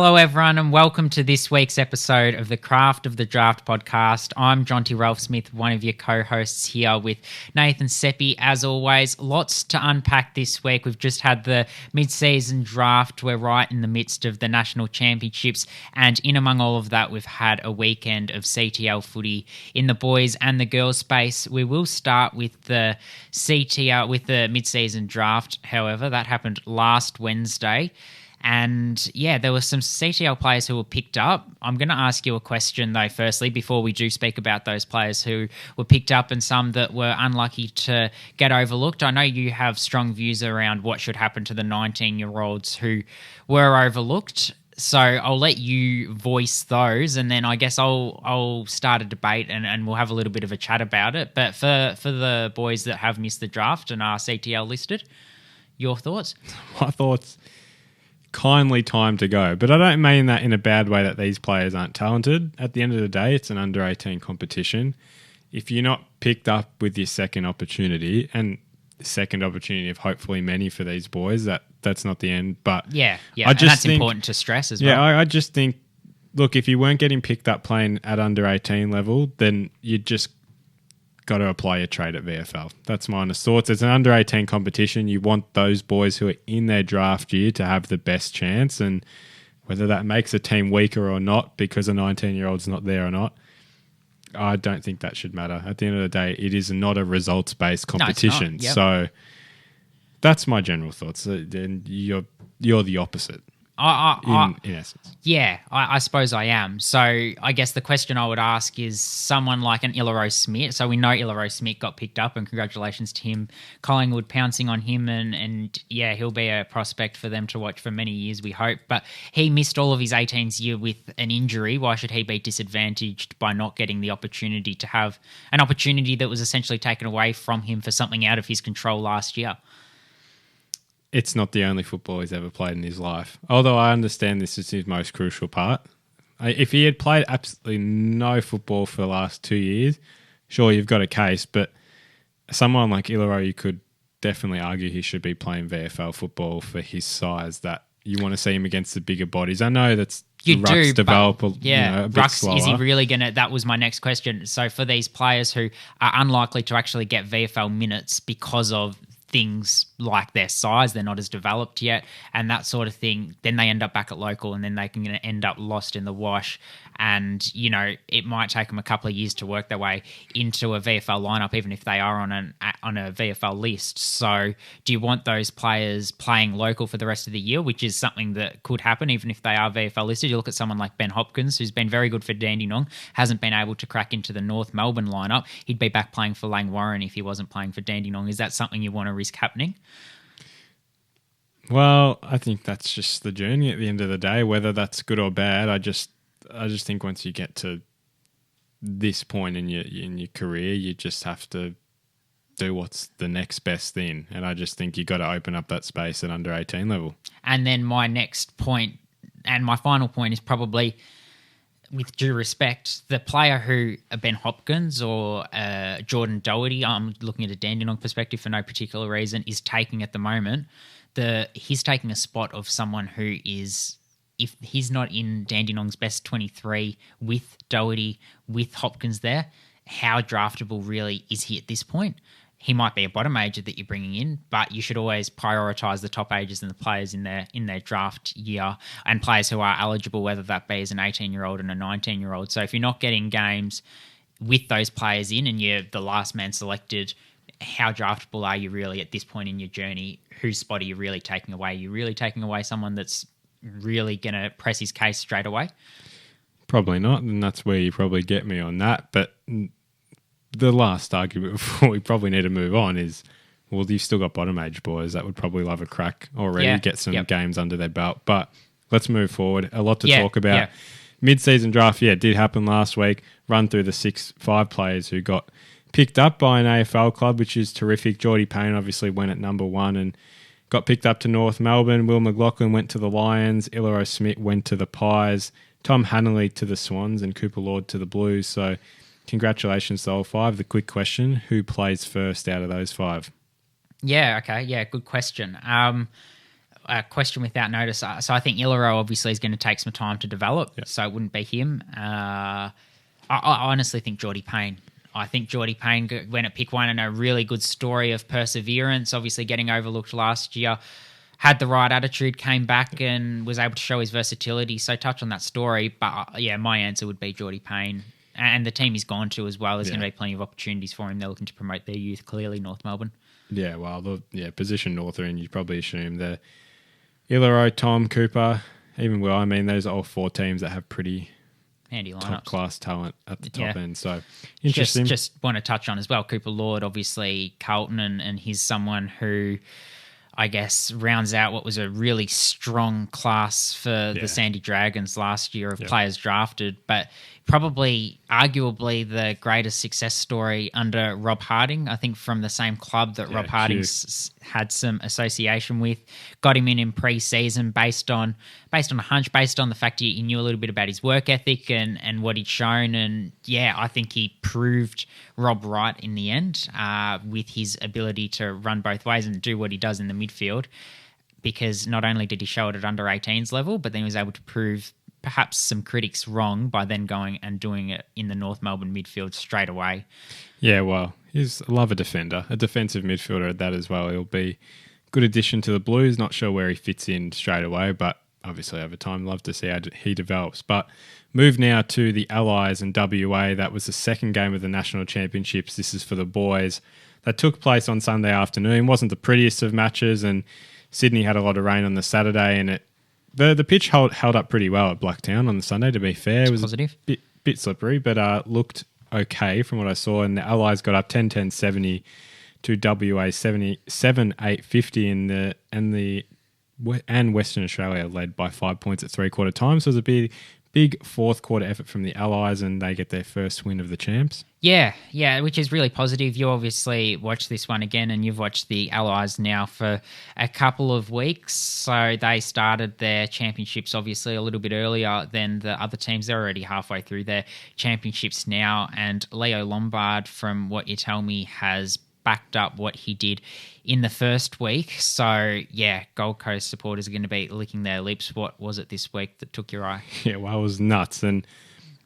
Hello, everyone, and welcome to this week's episode of the Craft of the Draft podcast. I'm Jonty Ralph Smith, one of your co-hosts here with Nathan Seppi. As always, lots to unpack this week. We've just had the mid-season draft. We're right in the midst of the national championships, and in among all of that, we've had a weekend of CTL footy in the boys and the girls space. We will start with the mid-season draft. However, that happened last Wednesday. And yeah, there were some CTL players who were picked up. I'm going to ask you a question though, firstly, before we do speak about those players who were picked up and some that were unlucky to get overlooked. I know you have strong views around what should happen to the 19-year-olds who were overlooked. So I'll let you voice those, and then I guess I'll start a debate and we'll have a little bit of a chat about it. But for the boys that have missed the draft and are CTL listed, your thoughts? My thoughts... kindly time to go. But I don't mean that in a bad way that these players aren't talented. At the end of the day, it's an under-18 competition. If you're not picked up with your second opportunity, and the second opportunity of hopefully many for these boys, that's not the end. But yeah, and that's important to stress as well. Yeah, I just think, look, if you weren't getting picked up playing at under-18 level, then you just got to apply your trade at VFL. That's my honest thoughts. It's an under-18 competition. You want those boys who are in their draft year to have the best chance, and whether that makes a team weaker or not because a 19-year-old's not there or not, I don't think that should matter. At the end of the day, it is not a results-based competition. No, it's not. Yep. So that's my general thoughts. And you're the opposite. In essence. Yeah, I suppose I am. So I guess the question I would ask is someone like an Ilaro Smith. So we know Ilaro Smith got picked up, and congratulations to him. Collingwood pouncing on him, and yeah, he'll be a prospect for them to watch for many years, we hope. But he missed all of his 18s year with an injury. Why should he be disadvantaged by not getting the opportunity to have an opportunity that was essentially taken away from him for something out of his control last year? It's not the only football he's ever played in his life. Although I understand this is his most crucial part. If he had played absolutely no football for the last 2 years, sure, you've got a case, but someone like Ilaro, you could definitely argue he should be playing VFL football for his size, that you want to see him against the bigger bodies. I know that's rucks develop a bit slower. Is he really going to... That was my next question. So for these players who are unlikely to actually get VFL minutes because of things like their size, they're not as developed yet, and that sort of thing, then they end up back at local, and then they can end up lost in the wash. And, it might take them a couple of years to work their way into a VFL lineup, even if they are on a VFL list. So do you want those players playing local for the rest of the year, which is something that could happen even if they are VFL listed? You look at someone like Ben Hopkins, who's been very good for Dandenong, hasn't been able to crack into the North Melbourne lineup. He'd be back playing for Langwarrin if he wasn't playing for Dandenong. Is that something you want to risk happening? Well, I think that's just the journey at the end of the day. Whether that's good or bad, I just think once you get to this point in your career, you just have to do what's the next best thing. And I just think you got to open up that space at under 18 level. And then my next point, and my final point, is probably, with due respect, the player who Ben Hopkins or Jordan Doherty, I'm looking at a Dandenong perspective for no particular reason, is taking at the moment. He's taking a spot of someone who is, if he's not in Dandenong's best 23 with Doherty, with Hopkins there, how draftable really is he at this point? He might be a bottom ager that you're bringing in, but you should always prioritise the top agers and the players in their draft year, and players who are eligible, whether that be as an 18-year-old and a 19-year-old. So if you're not getting games with those players in and you're the last man selected, how draftable are you really at this point in your journey? Whose spot are you really taking away? Are you really taking away someone that's really going to press his case straight away? Probably not, and that's where you probably get me on that. But the last argument before we probably need to move on is, well, you've still got bottom age boys that would probably love a crack already, get some games under their belt. But let's move forward. A lot to talk about. Yeah. Mid-season draft, did happen last week. Run through the 5 players who got picked up by an AFL club, which is terrific. Geordie Payne obviously went at number 1 and got picked up to North Melbourne. Will McLaughlin went to the Lions. Ilaro Smith went to the Pies. Tom Hanley to the Swans, and Cooper Lord to the Blues. So congratulations to all 5. The quick question, who plays first out of those 5? Yeah, okay. Yeah, good question. a question without notice. So I think Ilaro obviously is going to take some time to develop, so it wouldn't be him. I honestly think Geordie Payne. I think Geordie Payne went at pick one and a really good story of perseverance, obviously getting overlooked last year. Had the right attitude, came back and was able to show his versatility. So touch on that story. But my answer would be Geordie Payne. And the team he's gone to as well. There's going to be plenty of opportunities for him. They're looking to promote their youth, clearly, North Melbourne. Yeah, well, position North and you probably assume the Ilaro, Tom, Cooper, even Will. I mean, those are all 4 teams that have pretty handy lineups, top class talent at the top end. So interesting. Just want to touch on as well, Cooper Lord, obviously Carlton, and he's someone who I guess rounds out what was a really strong class for the Sandy Dragons last year of players drafted, but probably arguably the greatest success story under Rob Harding, I think from the same club that Rob Harding had some association with. Got him in pre-season based on a hunch, based on the fact he knew a little bit about his work ethic and what he'd shown. And I think he proved Rob right in the end with his ability to run both ways and do what he does in the midfield, because not only did he show it at under 18s level, but then he was able to prove perhaps some critics wrong by then going and doing it in the North Melbourne midfield straight away. Yeah, well, he's a defender, a defensive midfielder at that as well. He'll be a good addition to the Blues. Not sure where he fits in straight away, but obviously over time, love to see how he develops. But move now to the Allies and WA. That was the second game of the National Championships. This is for the boys. That took place on Sunday afternoon. Wasn't the prettiest of matches, and Sydney had a lot of rain on the Saturday, and the pitch held up pretty well at Blacktown on the Sunday, to be fair. It was positive. A bit slippery, but looked okay from what I saw. And the Allies got up 10-10-70 to WA 77-8-50 and Western Australia led by 5 points at 3/4 time. So it was a big fourth quarter effort from the Allies, and they get their first win of the champs. Yeah, which is really positive. You obviously watched this one again, and you've watched the Allies now for a couple of weeks. So they started their championships obviously a little bit earlier than the other teams. They're already halfway through their championships now, and Leo Lombard, from what you tell me, has backed up what he did in the first week. So, Gold Coast supporters are going to be licking their lips. What was it this week that took your eye? Yeah, well, it was nuts. And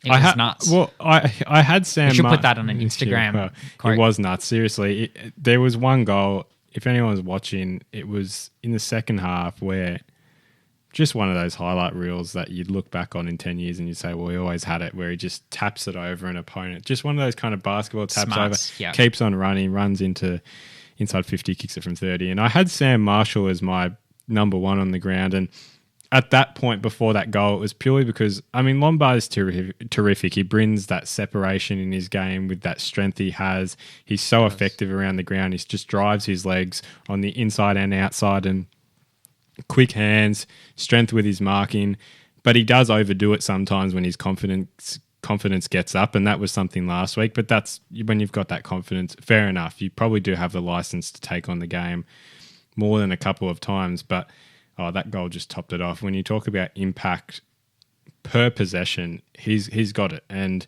it was nuts. Well, I had Sam... You should put that on an Instagram. It was nuts, seriously. There was one goal, if anyone's watching, it was in the second half where just one of those highlight reels that you'd look back on in 10 years and you'd say, well, he always had it, where he just taps it over an opponent. Just one of those kind of basketball taps over, keeps on running, runs into inside 50, kicks it from 30. And I had Sam Marshall as my number one on the ground. And at that point before that goal, it was purely because, I mean, Lombard is terrific. He brings that separation in his game with that strength he has. He's so effective around the ground. He just drives his legs on the inside and outside, and quick hands, strength with his marking, but he does overdo it sometimes when his confidence gets up, and that was something last week. But that's when you've got that confidence, fair enough. You probably do have the license to take on the game more than a couple of times, but that goal just topped it off. When you talk about impact per possession, he's got it, and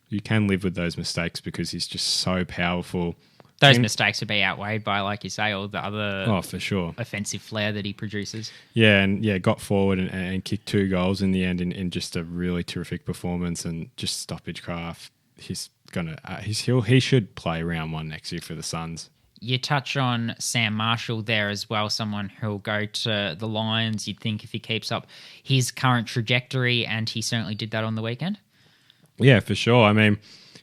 you can live with those mistakes because he's just so powerful. Those mistakes would be outweighed by, like you say, all the other for sure, offensive flair that he produces. Yeah, and got forward and kicked 2 goals in the end in just a really terrific performance and just stoppage craft. He's gonna he should play round 1 next year for the Suns. You touch on Sam Marshall there as well, someone who'll go to the Lions. You'd think if he keeps up his current trajectory, and he certainly did that on the weekend. Yeah, for sure. I mean,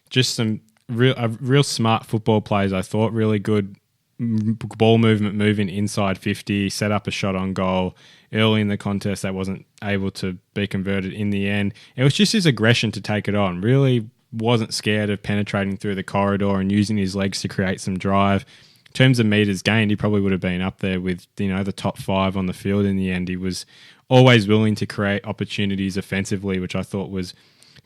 just some real smart football plays, I thought. Really good ball movement, moving inside 50, set up a shot on goal early in the contest that wasn't able to be converted in the end. It was just his aggression to take it on. Really wasn't scared of penetrating through the corridor and using his legs to create some drive. In terms of meters gained, he probably would have been up there with the top 5 on the field in the end. He was always willing to create opportunities offensively, which I thought was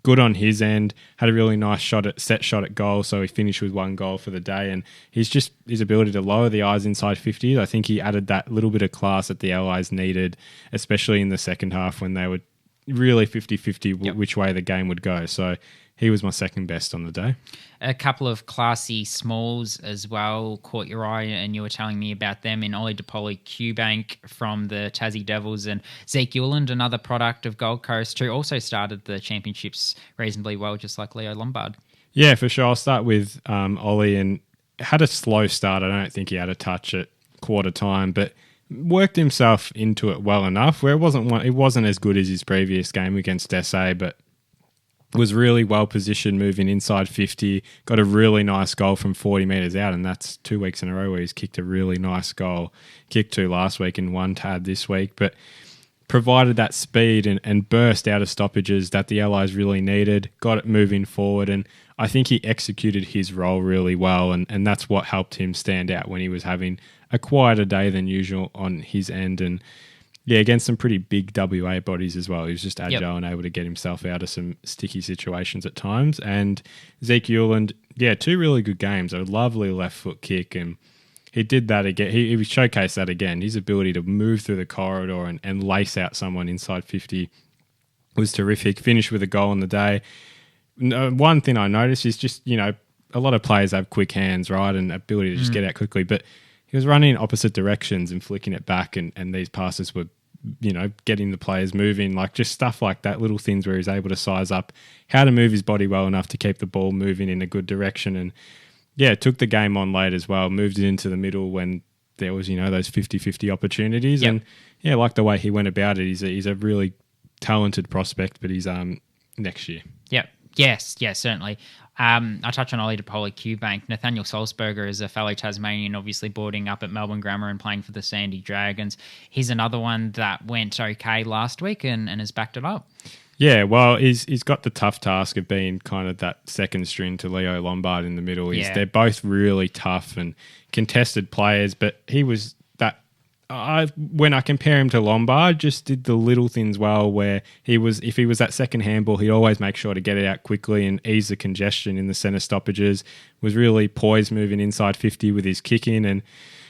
good on his end. Had a really nice set shot at goal, so he finished with 1 goal for the day. And his ability to lower the eyes inside 50, I think he added that little bit of class that the Allies needed, especially in the second half when they were really 50-50 which way the game would go. So he was my second best on the day. A couple of classy smalls as well caught your eye, and you were telling me about them in Ollie DePoli Q-Bank from the Tassie Devils, and Zeke Uland, another product of Gold Coast, who also started the championships reasonably well, just like Leo Lombard. Yeah, for sure. I'll start with Ollie, and had a slow start. I don't think he had a touch at quarter time, but worked himself into it well enough where it wasn't as good as his previous game against SA, but was really well positioned moving inside 50, got a really nice goal from 40 metres out, and that's 2 weeks in a row where he's kicked a really nice goal. Kicked 2 last week and 1 tad this week, but provided that speed and burst out of stoppages that the Allies really needed, got it moving forward, and I think he executed his role really well, and that's what helped him stand out when he was having a quieter day than usual on his end. And yeah, against some pretty big WA bodies as well. He was just agile and able to get himself out of some sticky situations at times. And Zeke Uland, 2 really good games. A lovely left foot kick, and he did that again. He showcased that again. His ability to move through the corridor and lace out someone inside 50 was terrific. Finished with a goal on the day. One thing I noticed is just, a lot of players have quick hands, right, and ability to just get out quickly, but he was running in opposite directions and flicking it back, and these passes were, getting the players moving, like just stuff like that, little things where he's able to size up how to move his body well enough to keep the ball moving in a good direction. And took the game on late as well, moved it into the middle when there was, those 50-50 opportunities. And like the way he went about it, he's a really talented prospect, but he's next year. Yep. Yes, certainly. I touch on Ollie DePoli Q-Bank. Nathaniel Salzberger is a fellow Tasmanian, obviously boarding up at Melbourne Grammar and playing for the Sandy Dragons. He's another one that went okay last week and has backed it up. Yeah, well, he's got the tough task of being kind of that second string to Leo Lombard in the middle. They're both really tough and contested players, but he was that... when I compare him to Lombard, just did the little things well where if he was that second handball, he'd always make sure to get it out quickly and ease the congestion in the centre stoppages, was really poised moving inside 50 with his kicking. And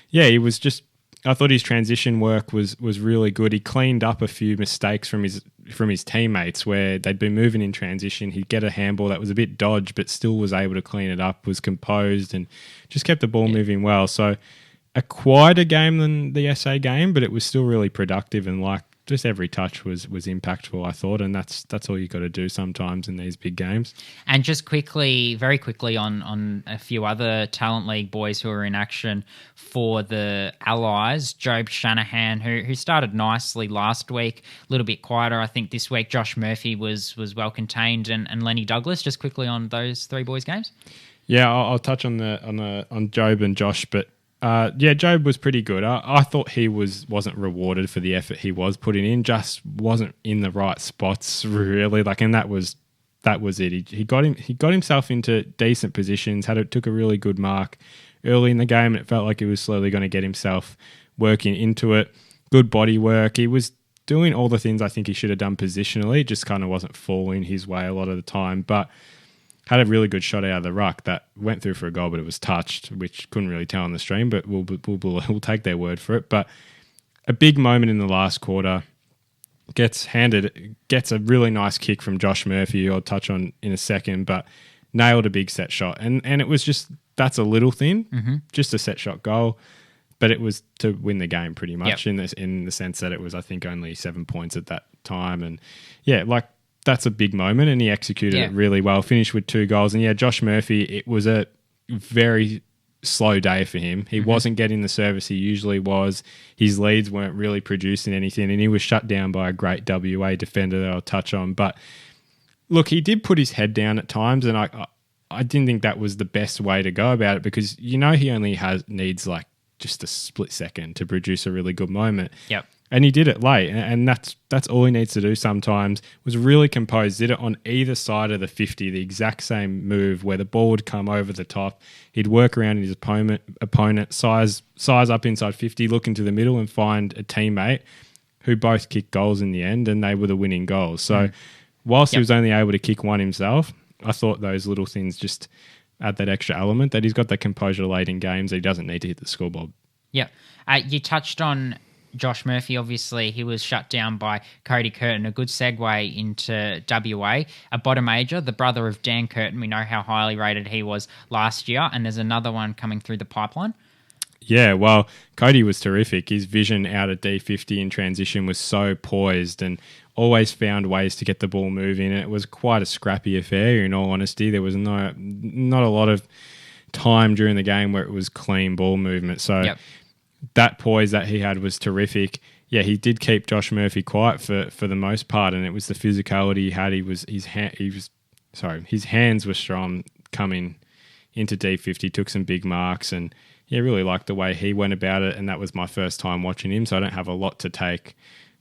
he was just... I thought his transition work was really good. He cleaned up a few mistakes from his teammates where they'd been moving in transition. He'd get a handball that was a bit dodged, but still was able to clean it up, was composed, and just kept the ball moving well. So a quieter game than the SA game, but it was still really productive, and like just every touch was impactful, I thought, and that's all you got to do sometimes in these big games. And just very quickly on a few other Talent League boys who are in action for the Allies, Job Shanahan, who started nicely last week, a little bit quieter, I think this week. Josh Murphy was well contained, and Lenny Douglas. Just quickly on those 3 boys' games. Yeah, I'll touch on Job and Josh, but Job was pretty good. I thought he wasn't rewarded for the effort he was putting in, just wasn't in the right spots really. And that was it. He got himself into decent positions. Took a really good mark early in the game, and it felt like he was slowly going to get himself working into it. Good body work. He was doing all the things I think he should have done positionally. Just kind of wasn't falling his way a lot of the time, but had a really good shot out of the ruck that went through for a goal, but it was touched, which couldn't really tell on the stream, but we'll take their word for it. But a big moment in the last quarter, gets a really nice kick from Josh Murphy, who I'll touch on in a second, but nailed a big set shot. And it was just, that's a little thing, just a set shot goal, but it was to win the game pretty much in the sense that it was, I think, only 7 points at that time. And that's a big moment, and he executed it really well. Finished with 2 goals. And Josh Murphy, it was a very slow day for him. He wasn't getting the service he usually was. His leads weren't really producing anything, and he was shut down by a great WA defender that I'll touch on. But look, he did put his head down at times, and I didn't think that was the best way to go about it, because he only needs like just a split second to produce a really good moment. Yep. And he did it late, and that's all he needs to do sometimes. Was really composed, did it on either side of the 50, the exact same move where the ball would come over the top. He'd work around his opponent, size up inside 50, look into the middle and find a teammate who both kicked goals in the end, and they were the winning goals. So whilst he was only able to kick one himself, I thought those little things just add that extra element that he's got that composure late in games that he doesn't need to hit the scoreboard. Yeah. You touched on Josh Murphy, obviously, he was shut down by Cody Curtin. A good segue into WA. A bottom major, the brother of Dan Curtin. We know how highly rated he was last year, and there's another one coming through the pipeline. Yeah, well, Cody was terrific. His vision out at D50 in transition was so poised and always found ways to get the ball moving. And it was quite a scrappy affair, in all honesty. There was not a lot of time during the game where it was clean ball movement. So that poise that he had was terrific. Yeah, he did keep Josh Murphy quiet for the most part, and it was the physicality he had. His hands were strong coming into D50, took some big marks, and yeah, really liked the way he went about it, and that was my first time watching him, so I don't have a lot to take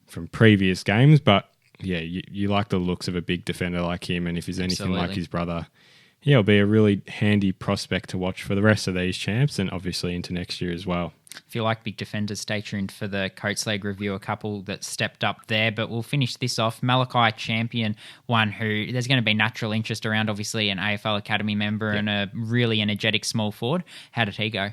from previous games, but yeah, you like the looks of a big defender like him, and if he's anything like his brother, yeah, it'll be a really handy prospect to watch for the rest of these champs and obviously into next year as well. If you like big defenders, stay tuned for the Coates League review, a couple that stepped up there. But we'll finish this off. Malachi Champion, one who there's going to be natural interest around, obviously an AFL Academy member and a really energetic small forward. How did he go?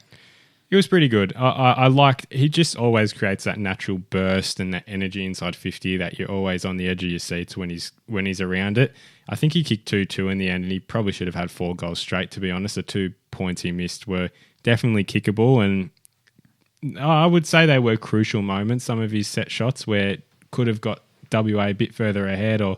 It was pretty good. I liked, he just always creates that natural burst and that energy inside 50 that you're always on the edge of your seats when he's around it. I think he kicked 2-2 in the end, and he probably should have had 4 goals straight, to be honest. The 2 points he missed were definitely kickable, and I would say they were crucial moments, some of his set shots where it could have got WA a bit further ahead, or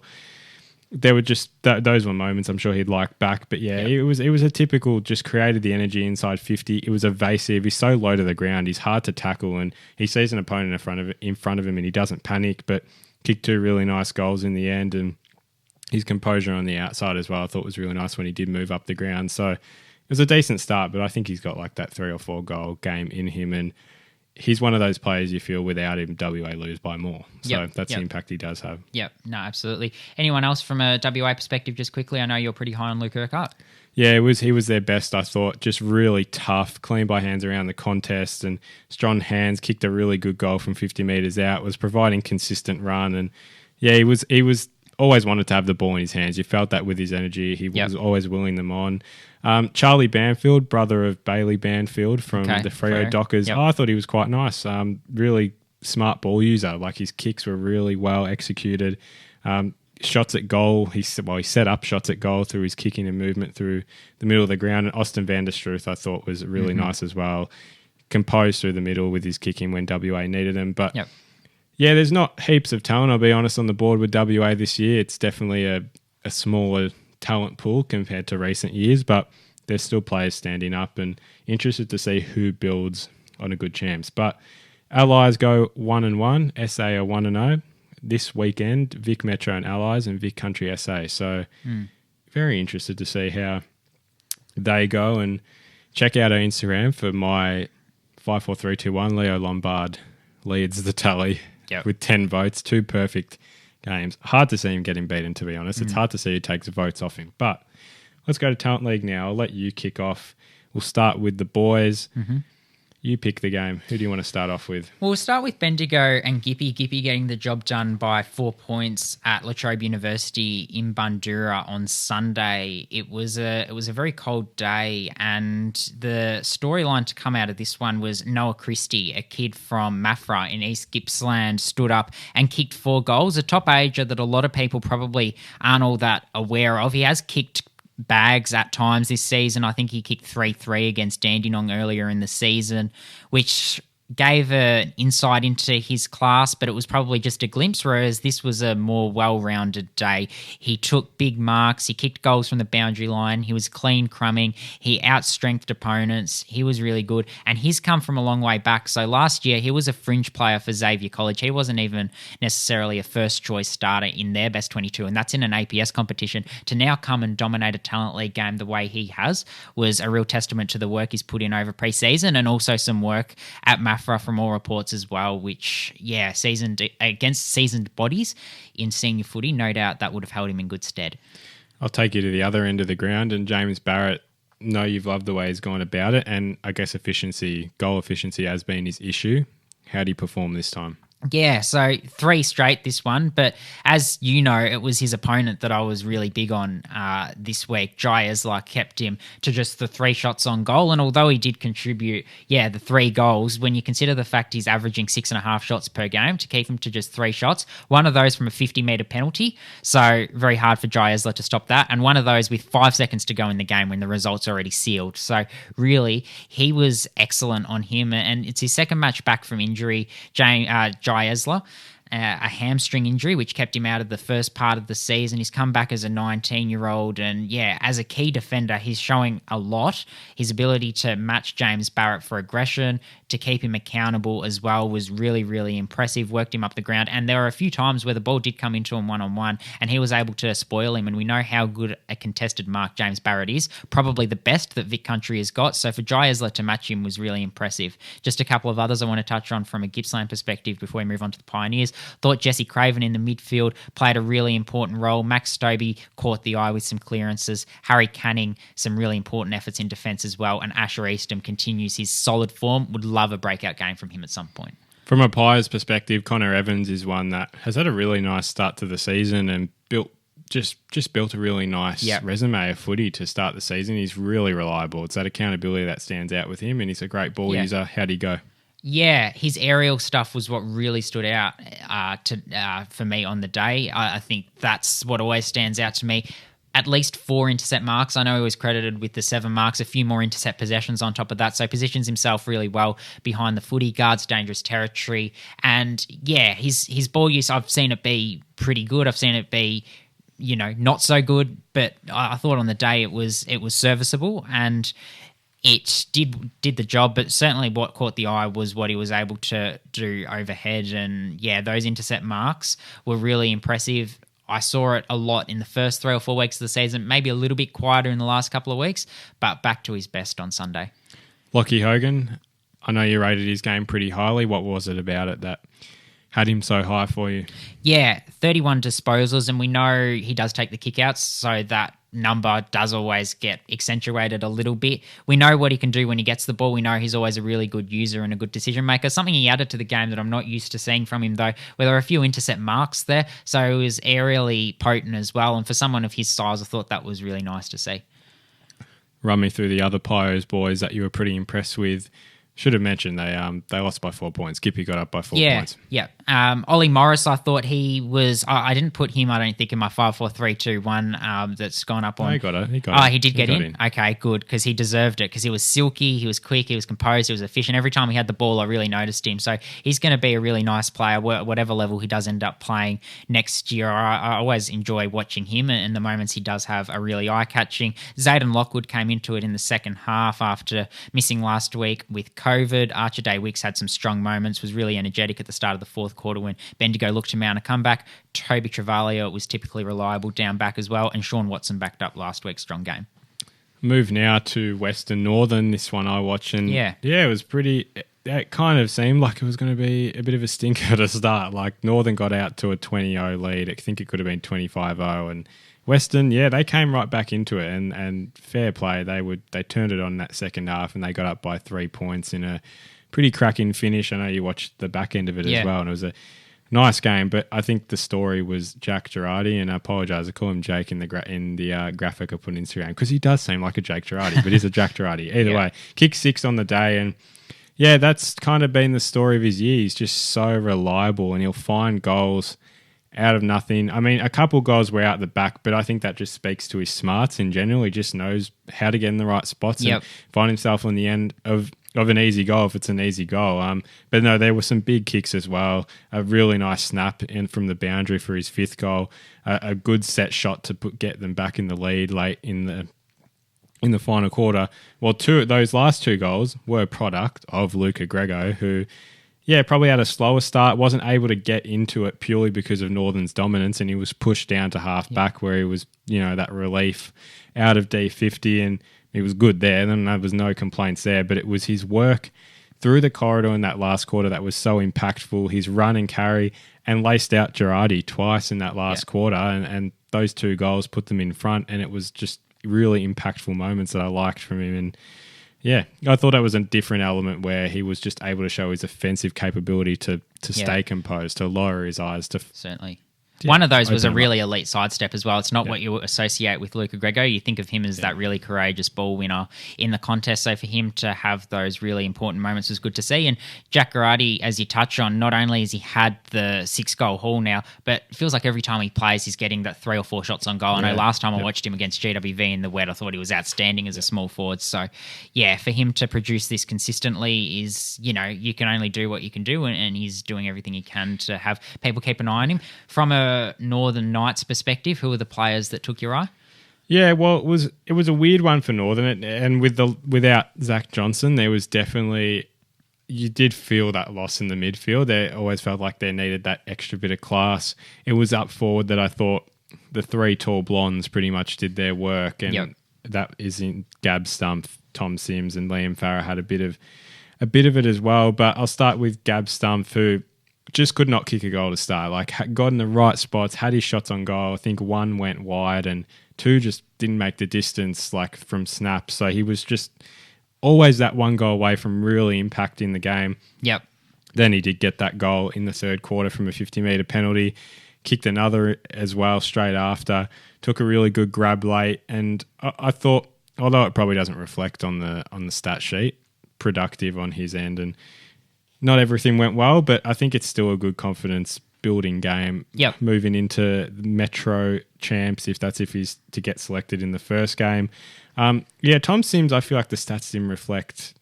there were just those were moments I'm sure he'd like back. But yeah, it was a typical, just created the energy inside 50. It was evasive. He's so low to the ground. He's hard to tackle, and he sees an opponent in front of him and he doesn't panic, but kicked 2 really nice goals in the end, and his composure on the outside as well I thought was really nice when he did move up the ground. So it was a decent start, but I think he's got like that 3 or 4 goal game in him, and he's one of those players you feel without him, WA lose by more. So that's the impact he does have. Yep, no, absolutely. Anyone else from a WA perspective, just quickly? I know you're pretty high on Luke Urquhart. Yeah, he was their best, I thought. Just really tough, clean by hands around the contest, and strong hands, kicked a really good goal from 50 metres out, was providing consistent run. And yeah, he was always wanted to have the ball in his hands. You felt that with his energy. He was always willing them on. Charlie Banfield, brother of Bailey Banfield from the Freo Dockers. I thought he was quite nice. Really smart ball user. Like, his kicks were really well executed. Shots at goal. He set up shots at goal through his kicking and movement through the middle of the ground. And Austin van der Struth, I thought, was really nice as well. Composed through the middle with his kicking when WA needed him. But yeah, there's not heaps of talent, I'll be honest, on the board with WA this year. It's definitely a smaller talent pool compared to recent years, but there's still players standing up, and interested to see who builds on a good champs. But Allies go 1-1, SA are 1-0. This weekend, Vic Metro and Allies and Vic Country SA. So very interested to see how they go, and check out our Instagram for my 5-4-3-2-1. Leo Lombard leads the tally with 10 votes, 2 perfect games. Hard to see him getting beaten, to be honest. It's hard to see who takes votes off him. But let's go to Talent League now. I'll let you kick off. We'll start with the boys. You pick the game. Who do you want to start off with? Well, we'll start with Bendigo and Gippy. Gippy getting the job done by 4 points at La Trobe University in Bundoora on Sunday. It was a very cold day, and the storyline to come out of this one was Noah Christie, a kid from Maffra in East Gippsland, stood up and kicked 4 goals. A top ager that a lot of people probably aren't all that aware of. He has kicked bags at times this season. I think he kicked 3-3 against Dandenong earlier in the season, which gave an insight into his class, but it was probably just a glimpse, whereas this was a more well-rounded day. He took big marks. He kicked goals from the boundary line. He was clean crumbing. He outstrengthed opponents. He was really good, and he's come from a long way back. So last year, he was a fringe player for Xavier College. He wasn't even necessarily a first-choice starter in their best 22, and that's in an APS competition. To now come and dominate a Talent League game the way he has was a real testament to the work he's put in over pre-season, and also some work at Maffra from all reports as well, which, seasoned against seasoned bodies in senior footy, no doubt that would have held him in good stead. I'll take you to the other end of the ground, and James Barrett, know you've loved the way he's gone about it, and I guess goal efficiency has been his issue. How did he perform this time? Yeah, so 3 straight this one, but as you know, it was his opponent that I was really big on this week. Jai Esler kept him to just the 3 shots on goal, and although he did contribute, the 3 goals, when you consider the fact he's averaging 6.5 shots per game, to keep him to just 3 shots, one of those from a 50-metre penalty, so very hard for Jai Esler to stop that, and one of those with 5 seconds to go in the game when the result's already sealed. So really, he was excellent on him, and it's his second match back from injury. Jai Esler, a hamstring injury, which kept him out of the first part of the season. He's come back as a 19-year-old, and as a key defender, he's showing a lot. His ability to match James Barrett for aggression, to keep him accountable as well, was really, really impressive. Worked him up the ground, and there were a few times where the ball did come into him one-on-one, and he was able to spoil him, and we know how good a contested mark James Barrett is, probably the best that Vic Country has got, so for Jai Esler to match him was really impressive. Just a couple of others I want to touch on from a Gippsland perspective before we move on to the Pioneers. Thought Jesse Craven in the midfield played a really important role. Max Stobie caught the eye with some clearances. Harry Canning, some really important efforts in defence as well. And Asher Eastham continues his solid form. Would love a breakout game from him at some point. From a Pies perspective, Connor Evans is one that has had a really nice start to the season and built a really nice resume of footy to start the season. He's really reliable. It's that accountability that stands out with him, and he's a great ball user. How'd he go? Yeah, his aerial stuff was what really stood out for me on the day. I think that's what always stands out to me. At least 4 intercept marks. I know he was credited with the 7 marks, a few more intercept possessions on top of that. So positions himself really well behind the footy, guards dangerous territory. And his ball use, I've seen it be pretty good. I've seen it be, not so good, but I thought on the day it was serviceable, and it did the job, but certainly what caught the eye was what he was able to do overhead. And those intercept marks were really impressive. I saw it a lot in the first 3 or 4 weeks of the season, maybe a little bit quieter in the last couple of weeks, but back to his best on Sunday. Lockie Hogan, I know you rated his game pretty highly. What was it about it that had him so high for you? 31 disposals, and we know he does take the kickouts, so that number does always get accentuated a little bit. We know what he can do when he gets the ball. We know he's always a really good user and a good decision maker. Something he added to the game that I'm not used to seeing from him, though, where there are a few intercept marks there, so he was aerially potent as well, and for someone of his size, I thought that was really nice to see. Run me through the other Pios boys that you were pretty impressed with. Should have mentioned they lost by 4 points. Skippy got up by 4 points. Yeah. Ollie Morris, I thought he was. I didn't put him, I don't think, in my 5-4-3-2-1 that's gone up on. No, he got it. He did get in. Okay, good, because he deserved it, because he was silky, he was quick, he was composed, he was efficient. Every time he had the ball, I really noticed him. So he's going to be a really nice player, whatever level he does end up playing next year. I always enjoy watching him, and the moments he does have are really eye-catching. Zayden Lockwood came into it in the second half after missing last week with COVID. Archer Day Wicks had some strong moments, was really energetic at the start of the fourth quarter when Bendigo looked to mount a comeback. Toby Travaglio was typically reliable down back as well, and Sean Watson backed up last week's strong game. Move now to Western Northern. This one I watched, and it was pretty. It kind of seemed like it was going to be a bit of a stinker to start. Like Northern got out to a 20-0 lead. I think it could have been 25-0, and Western, they came right back into it, and fair play. They turned it on that second half, and they got up by 3 points in a pretty cracking finish. I know you watched the back end of it as well, and it was a nice game. But I think the story was Jack Girardi, and I apologise, I call him Jake in the graphic I put on Instagram, because he does seem like a Jake Girardi, but he's a Jack Girardi. Either way, kicked 6 on the day, and that's kind of been the story of his year. He's just so reliable, and he'll find goals out of nothing. I mean, a couple goals were out the back, but I think that just speaks to his smarts in general. He just knows how to get in the right spots and find himself on the end of an easy goal if it's an easy goal. But no, there were some big kicks as well. A really nice snap in from the boundary for his 5th goal. A good set shot to get them back in the lead late in the final quarter. Well, those last 2 goals were a product of Luca Grego, who probably had a slower start, wasn't able to get into it purely because of Northern's dominance, and he was pushed down to half back where he was, that relief out of D50, and he was good there. Then there was no complaints there, but it was his work through the corridor in that last quarter that was so impactful. His run and carry, and laced out Girardi twice in that last quarter, and those 2 goals put them in front, and it was just really impactful moments that I liked from him. And Yeah, I thought that was a different element where he was just able to show his offensive capability to stay composed, to lower his eyes. Certainly. Yeah, one of those was a open really elite sidestep as well. It's not what you associate with Luca Grego. You think of him as that really courageous ball winner in the contest. So for him to have those really important moments was good to see. And Jack Garrity, as you touch on, not only has he had the 6-goal haul now, but it feels like every time he plays, he's getting that 3 or 4 shots on goal. I know last time I watched him against GWV in the wet, I thought he was outstanding as a small forward. So yeah, for him to produce this consistently is, you can only do what you can do, and he's doing everything he can to have people keep an eye on him. From a Northern Knights perspective, who are the players that took your eye? Yeah, well, it was a weird one for Northern, and without Zach Johnson, there was definitely, you did feel that loss in the midfield. They always felt like they needed that extra bit of class. It was up forward that I thought the 3 tall blondes pretty much did their work, and that is in Gab Stump, Tom Sims, and Liam Farah had a bit of it as well. But I'll start with Gab Stump, who just could not kick a goal to start. Like, got in the right spots, had his shots on goal. I think 1 went wide and 2 just didn't make the distance, like, from snap. So he was just always that 1 goal away from really impacting the game. Yep. Then he did get that goal in the third quarter from a 50-metre penalty, kicked another as well straight after, took a really good grab late. And I thought, although it probably doesn't reflect on the stat sheet, productive on his end, and not everything went well, but I think it's still a good confidence-building game. Yep. Moving into Metro champs, if he's to get selected in the first game. Tom Sims, I feel like the stats didn't reflect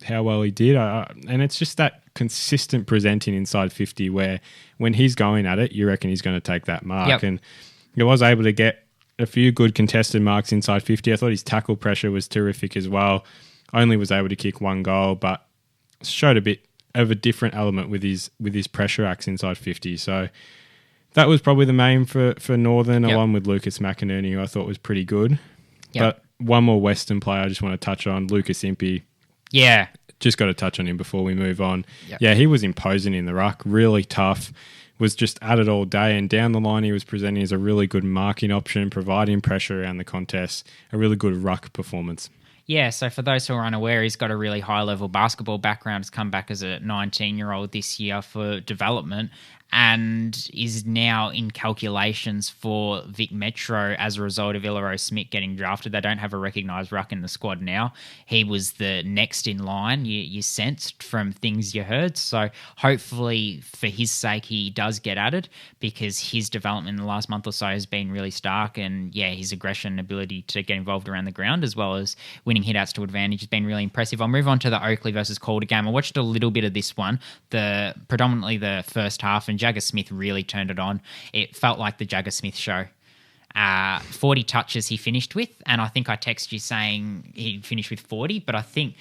how well he did. And it's just that consistent presenting inside 50 where when he's going at it, you reckon he's going to take that mark. Yep. And he was able to get a few good contested marks inside 50. I thought his tackle pressure was terrific as well. Only was able to kick 1 goal, but showed a bit of a different element with his pressure acts inside 50. So that was probably the main for Northern, along with Lucas McInerney, who I thought was pretty good. But one more Western player I just want to touch on, Lucas Impey. Yeah. Just got to touch on him before we move on. Yep. Yeah, he was imposing in the ruck, really tough, was just at it all day, and down the line he was presenting as a really good marking option, providing pressure around the contest, a really good ruck performance. Yeah, so for those who are unaware, he's got a really high-level basketball background. He's come back as a 19-year-old this year for development and is now in calculations for Vic Metro as a result of Ilaro Smith getting drafted. They don't have a recognised ruck in the squad now. He was the next in line, you sensed from things you heard. So hopefully for his sake he does get added, because his development in the last month or so has been really stark, and his aggression and ability to get involved around the ground as well as winning hitouts to advantage has been really impressive. I'll move on to the Oakley versus Calder game. I watched a little bit of this one, predominantly the first half, and Jagger Smith really turned it on. It felt like the Jagger Smith show. 40 touches he finished with, and I think I texted you saying he finished with 40, but I think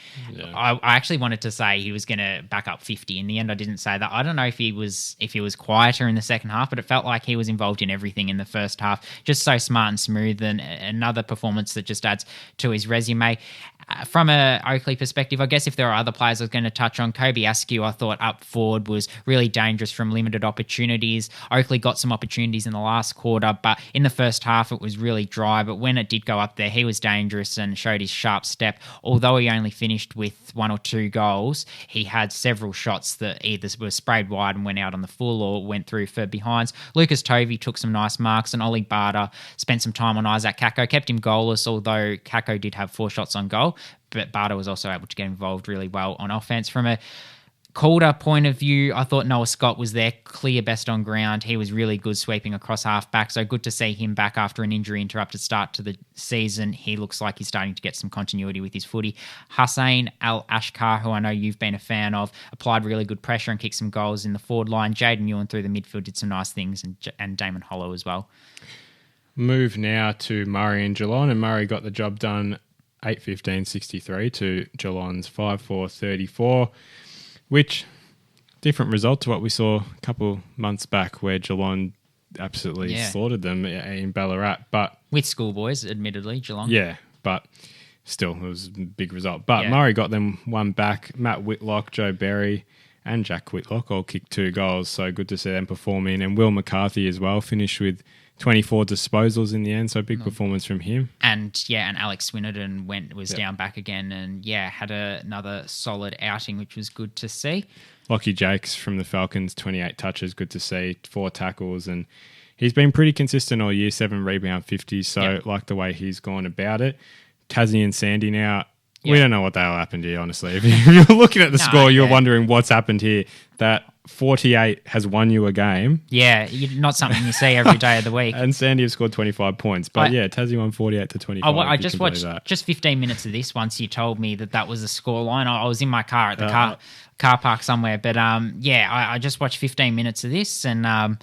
I actually wanted to say he was going to back up 50. In the end, I didn't say that. I don't know if he was quieter in the second half, but it felt like he was involved in everything in the first half. Just so smart and smooth, and another performance that just adds to his resume. From a Oakley perspective, I guess if there are other players I was going to touch on, Kobe Askew, I thought up forward was really dangerous from limited opportunities. Oakley got some opportunities in the last quarter, but in the first half it was really dry. But when it did go up there, he was dangerous and showed his sharp step. Although he only finished with 1 or 2 goals, he had several shots that either were sprayed wide and went out on the full or went through for behinds. Lucas Tovey took some nice marks, and Ollie Barter spent some time on Isaac Kako, kept him goalless, although Kako did have 4 shots on goal. But Barter was also able to get involved really well on offense. From a Calder point of view, I thought Noah Scott was their clear best on ground. He was really good sweeping across half-back, so good to see him back after an injury-interrupted start to the season. He looks like he's starting to get some continuity with his footy. Hussein Al-Ashkar, who I know you've been a fan of, applied really good pressure and kicked some goals in the forward line. Jaden Ewan through the midfield did some nice things, and Damon Hollow as well. Move now to Murray and Geelong, and Murray got the job done 8-15-63 to Geelong's 5-4-34, which different result to what we saw a couple months back where Geelong absolutely slaughtered them in Ballarat. But with schoolboys, admittedly, Geelong. Yeah, but still, it was a big result. But Murray got them one back. Matt Whitlock, Joe Berry and Jack Whitlock all kicked 2 goals, so good to see them performing. And Will McCarthy as well finished with 24 disposals in the end, so big performance from him. And Alex Swinnerton was down back again and had another solid outing, which was good to see. Lockie Jakes from the Falcons, 28 touches, good to see, 4 tackles, and he's been pretty consistent all year, 7 rebound 50s, so like the way he's gone about it. Tassie and Sandy now, we don't know what the hell happened here, honestly. If you're looking at the score, you're wondering what's happened here. That 48 has won you a game. Yeah, not something you see every day of the week. And Sandy have scored 25 points. But Tassie won 48 to 25. I just watched just 15 minutes of this once you told me that was the scoreline. I was in my car at the car park somewhere. But I just watched 15 minutes of this and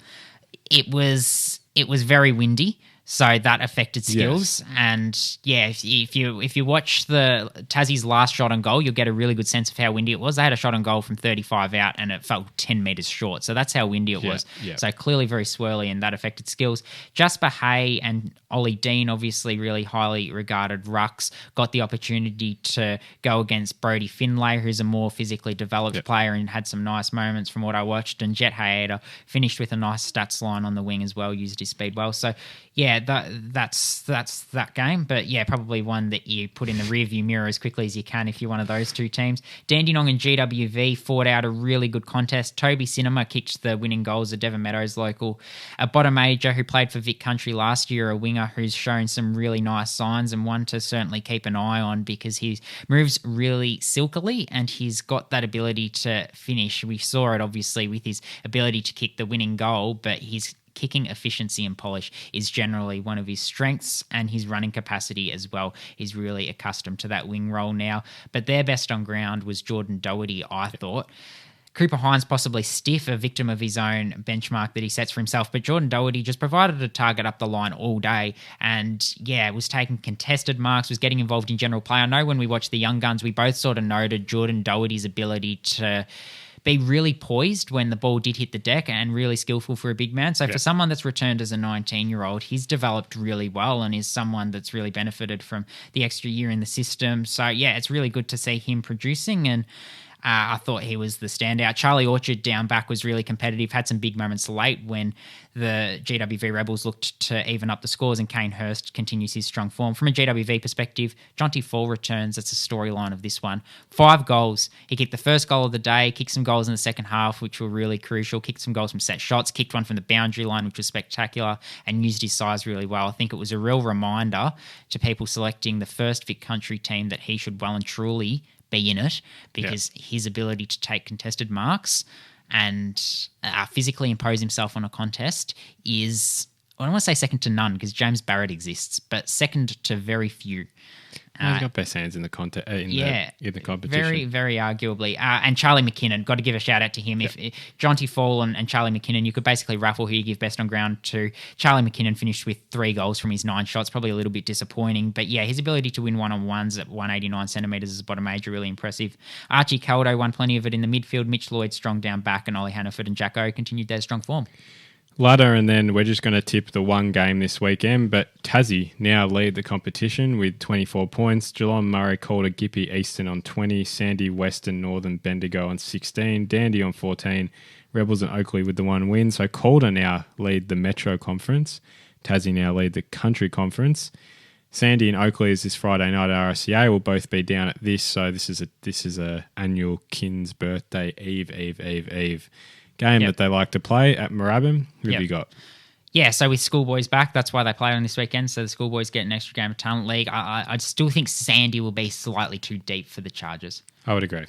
it was very windy. So that affected skills. Yes. And if you watch the Tassie's last shot on goal, you'll get a really good sense of how windy it was. They had a shot on goal from 35 out and it fell 10 metres short. So that's how windy it was. Yeah. So clearly very swirly and that affected skills. Jasper Hay and Ollie Dean, obviously really highly regarded rucks, got the opportunity to go against Brodie Finlay, who's a more physically developed player and had some nice moments from what I watched. And Jet Hayata finished with a nice stats line on the wing as well, used his speed well. So that's that game, but probably one that you put in the rearview mirror as quickly as you can if you're one of those two teams. Dandenong and GWV fought out a really good contest. Toby Cinema kicked the winning goals, a Devon Meadows local. A bottom major who played for Vic Country last year, a winger who's shown some really nice signs and one to certainly keep an eye on because he moves really silkily and he's got that ability to finish. We saw it obviously with his ability to kick the winning goal, but he's kicking efficiency and polish is generally one of his strengths and his running capacity as well. He's really accustomed to that wing role now. But their best on ground was Jordan Doherty, I thought. Cooper Hines possibly stiff, a victim of his own benchmark that he sets for himself. But Jordan Doherty just provided a target up the line all day and, was taking contested marks, was getting involved in general play. I know when we watched the Young Guns, we both sort of noted Jordan Doherty's ability to be really poised when the ball did hit the deck and really skillful for a big man. So for someone that's returned as a 19-year-old, he's developed really well and is someone that's really benefited from the extra year in the system. So, it's really good to see him producing and I thought he was the standout. Charlie Orchard down back was really competitive, had some big moments late when the GWV Rebels looked to even up the scores and Kane Hurst continues his strong form. From a GWV perspective, Jonty Fall returns. That's a storyline of this one. 5 goals. He kicked the first goal of the day, kicked some goals in the second half, which were really crucial, kicked some goals from set shots, kicked one from the boundary line, which was spectacular, and used his size really well. I think it was a real reminder to people selecting the first Vic Country team that he should well and truly be in it because his ability to take contested marks and physically impose himself on a contest is, I don't want to say second to none because James Barrett exists, but second to very few. He's got best hands in the contest in the competition. Very, very arguably. And Charlie McKinnon, got to give a shout out to him. If Jonty Fall and Charlie McKinnon, you could basically raffle who you give best on ground to. Charlie McKinnon finished with 3 goals from his 9 shots, probably a little bit disappointing. But his ability to win one-on-ones at 189 centimetres as a bottom major, really impressive. Archie Caldo won plenty of it in the midfield. Mitch Lloyd strong down back, and Ollie Hannaford and Jack O continued their strong form. Ladder, and then we're just going to tip the one game this weekend. But Tassie now lead the competition with 24 points. Geelong, Murray, Calder, Gippy, Easton on 20. Sandy, Western, Northern, Bendigo on 16. Dandy on 14. Rebels and Oakley with the 1 win. So Calder now lead the Metro Conference. Tassie now lead the Country Conference. Sandy and Oakley is this Friday night at RSCA. Will both be down at this. So this is a annual Kin's birthday eve game that they like to play at Moorabbin. Who have you got? Yeah, so with schoolboys back, that's why they play on this weekend. So the schoolboys get an extra game of Talent League. I still think Sandy will be slightly too deep for the Chargers. I would agree.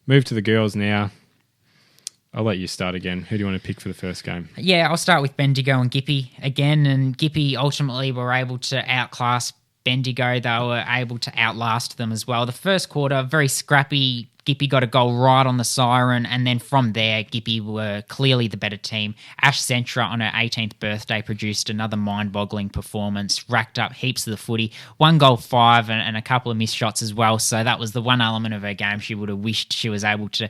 Move to the girls now. I'll let you start again. Who do you want to pick for the first game? Yeah, I'll start with Bendigo and Gippy again. And Gippy ultimately were able to outclass Bendigo. They were able to outlast them as well. The first quarter, very scrappy. Gippy got a goal right on the siren, and then from there, Gippy were clearly the better team. Ash Centra on her 18th birthday produced another mind-boggling performance, racked up heaps of the footy, 1 goal, 5, and a couple of missed shots as well. So that was the one element of her game she would have wished she was able to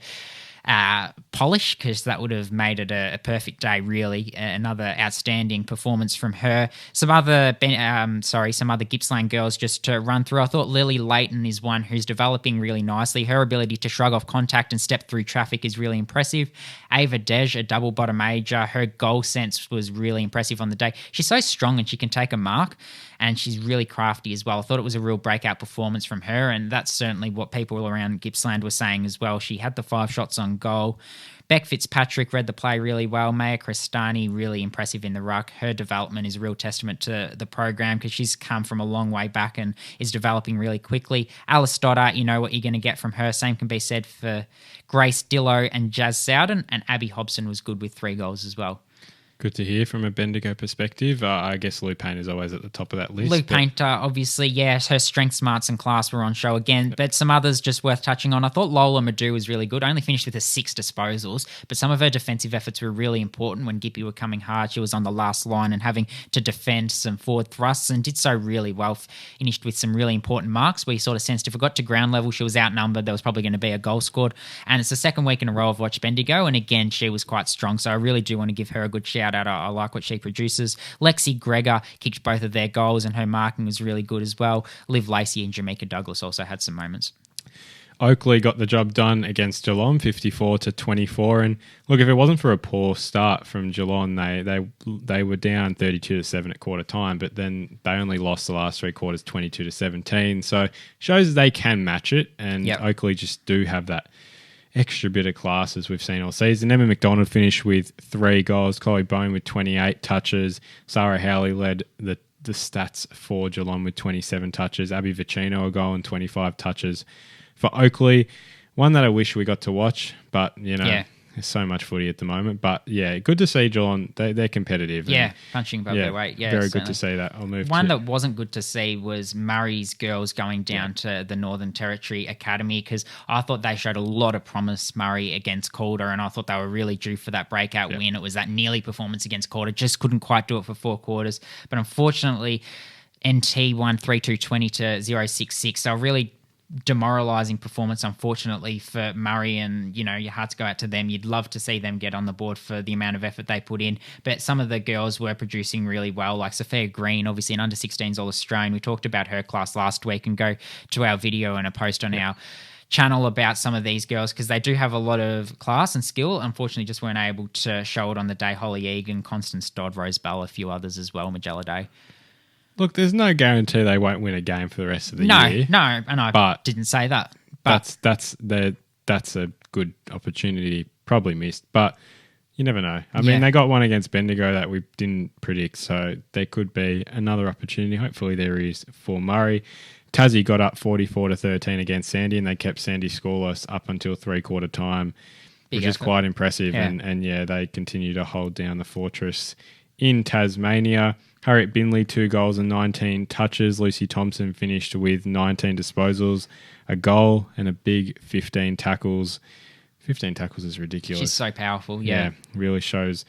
polish, because that would have made it a perfect day, really. Another outstanding performance from her. Some other Gippsland girls just to run through. I thought Lily Leighton is one who's developing really nicely. Her ability to shrug off contact and step through traffic is really impressive. Ava Dej, a double bottom major. Her goal sense was really impressive on the day. She's so strong and she can take a mark, and she's really crafty as well. I thought it was a real breakout performance from her, and that's certainly what people around Gippsland were saying as well. She had the 5 shots on goal. Beck Fitzpatrick read the play really well. Maya Crestani, really impressive in the ruck. Her development is a real testament to the program, because she's come from a long way back and is developing really quickly. Alice Stoddart, you know what you're going to get from her. Same can be said for Grace Dillo and Jazz Sowden, and Abby Hobson was good with 3 goals as well. Good to hear from a Bendigo perspective. I guess Lou Payne is always at the top of that list. Lou Painter, obviously, yes, her strength, smarts and class were on show again, but some others just worth touching on. I thought Lola Madu was really good. Only finished with her 6 disposals, but some of her defensive efforts were really important when Gippy were coming hard. She was on the last line and having to defend some forward thrusts, and did so really well. Finished with some really important marks where you sort of sensed if it got to ground level, she was outnumbered. There was probably going to be a goal scored, and it's the second week in a row I've watched Bendigo, and again, she was quite strong, so I really do want to give her a good shout out. I like what she produces. Lexi Gregor kicked both of their goals, and her marking was really good as well. Liv Lacey and Jamaica Douglas also had some moments. Oakley got the job done against Geelong, 54-24. And look, if it wasn't for a poor start from Geelong, they were down 32-7 at quarter time, but then they only lost the last 3 quarters 22-17. So shows they can match it, and Oakley just do have that extra bit of class as we've seen all season. Emma McDonald finished with 3 goals. Chloe Bone with 28 touches. Sarah Howley led the stats for Geelong with 27 touches. Abby Vicino a goal and 25 touches for Oakley. One that I wish we got to watch, but there's so much footy at the moment. But yeah, good to see Geelong. They're competitive. Yeah, punching above their weight. Yeah, very good to see that. I'll move One that wasn't good to see was Murray's girls going down to the Northern Territory Academy, because I thought they showed a lot of promise, Murray, against Calder, and I thought they were really due for that breakout win. It was that nearly performance against Calder. Just couldn't quite do it for 4 quarters. But unfortunately, NT won 3-2-20 to 0-6-6. So really demoralising performance, unfortunately, for Murray, and your hearts go out to them. You'd love to see them get on the board for the amount of effort they put in, but some of the girls were producing really well, like Sophia Green, obviously an under-16s All-Australian. We talked about her class last week, and go to our video and a post on our channel about some of these girls, because they do have a lot of class and skill. Unfortunately, just weren't able to show it on the day. Holly Egan, Constance Dodd, Rose Bell, a few others as well, Magella Day. Look, there's no guarantee they won't win a game for the rest of the year. No, and I didn't say that. But that's a good opportunity, probably missed. But you never know. I mean, they got one against Bendigo that we didn't predict, so there could be another opportunity. Hopefully there is for Murray. Tassie got up 44-13 against Sandy, and they kept Sandy scoreless up until 3-quarter time, which is quite impressive. Yeah. And they continue to hold down the fortress in Tasmania. Harriet Binley, 2 goals and 19 touches. Lucy Thompson finished with 19 disposals, a goal and a big 15 tackles. 15 tackles is ridiculous. She's so powerful, yeah. Really shows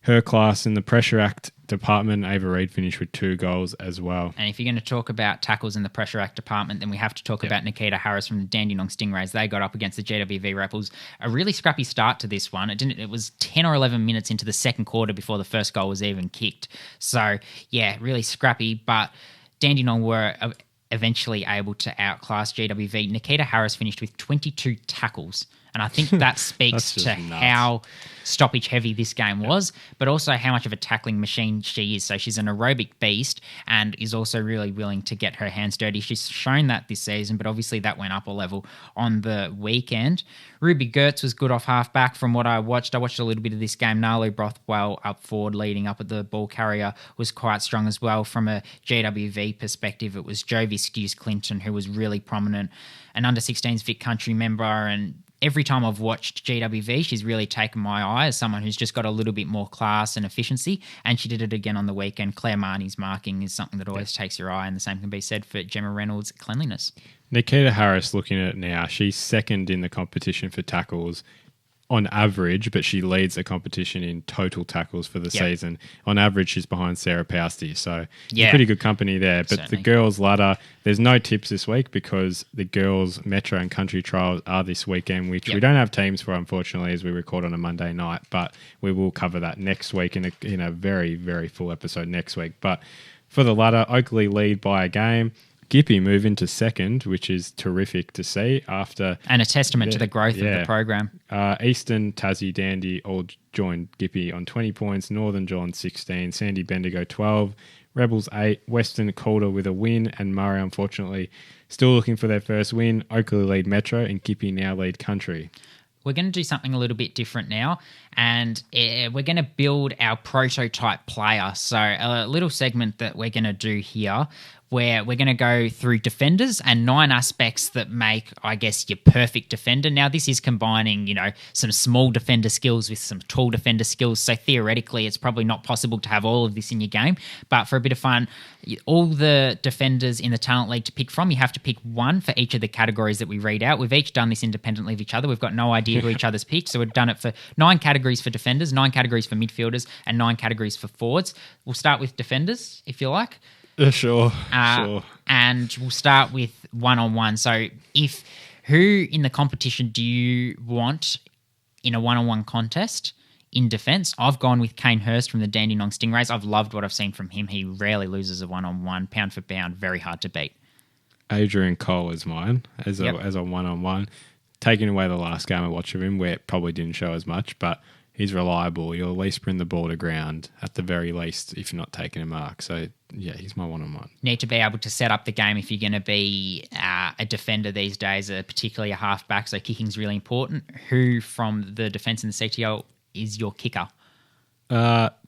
her class in the pressure act department. Ava Reid finished with 2 goals as well. And if you're going to talk about tackles in the pressure act department, then we have to talk about Nikita Harris from the Dandenong Stingrays. They got up against the GWV Rebels. A really scrappy start to this one. It was 10 or 11 minutes into the second quarter before the first goal was even kicked. So, yeah, really scrappy, but Dandenong were eventually able to outclass GWV. Nikita Harris finished with 22 tackles. And I think that speaks to how stoppage heavy this game was, but also how much of a tackling machine she is. So she's an aerobic beast and is also really willing to get her hands dirty. She's shown that this season, but obviously that went up a level on the weekend. Ruby Gertz was good off half-back from what I watched. I watched a little bit of this game. Nalu Brothwell up forward, leading up at the ball carrier, was quite strong as well. From a GWV perspective, it was Jovi Skews-Clinton who was really prominent, an under-16s Vic Country member, and every time I've watched GWV, she's really taken my eye as someone who's just got a little bit more class and efficiency, and she did it again on the weekend. Claire Marnie's marking is something that always takes your eye, and the same can be said for Gemma Reynolds' cleanliness. Nikita Harris, looking at it now, she's second in the competition for tackles on average, but she leads the competition in total tackles for the season. On average, she's behind Sarah Pousty. So pretty good company there. But Certainly. the girls' ladder, there's no tips this week because the girls' Metro and Country trials are this weekend, which we don't have teams for, unfortunately, as we record on a Monday night. But we will cover that next week in a very, very full episode next week. But for the ladder, Oakley lead by a game. Gippy move into second, which is terrific to see after... And a testament to the growth of the program. Eastern, Tassie, Dandy all joined Gippy on 20 points. Northern John 16, Sandy Bendigo 12, Rebels 8, Western Calder with a win, and Murray, unfortunately, still looking for their first win. Oakley lead Metro and Gippy now lead Country. We're going to do something a little bit different now, and we're going to build our prototype player. So a little segment that we're going to do here where we're going to go through defenders and 9 aspects that make, I guess, your perfect defender. Now, this is combining, some small defender skills with some tall defender skills. So theoretically, it's probably not possible to have all of this in your game. But for a bit of fun, all the defenders in the Talent League to pick from, you have to pick one for each of the categories that we read out. We've each done this independently of each other. We've got no idea who each other's picked. So we've done it for 9 categories for defenders, 9 categories for midfielders, and 9 categories for forwards. We'll start with defenders, if you like. Sure. And we'll start with one-on-one. So who in the competition do you want in a one-on-one contest in defence? I've gone with Kane Hurst from the Dandenong Stingrays. I've loved what I've seen from him. He rarely loses a one-on-one, pound for pound, very hard to beat. Adrian Cole is mine as a one-on-one. Taking away the last game I watched of him, where it probably didn't show as much, but he's reliable. You'll at least bring the ball to ground at the very least if you're not taking a mark. So, he's my one-on-one. Need to be able to set up the game if you're going to be a defender these days, particularly a halfback. So kicking's really important. Who from the defence in the CTO is your kicker?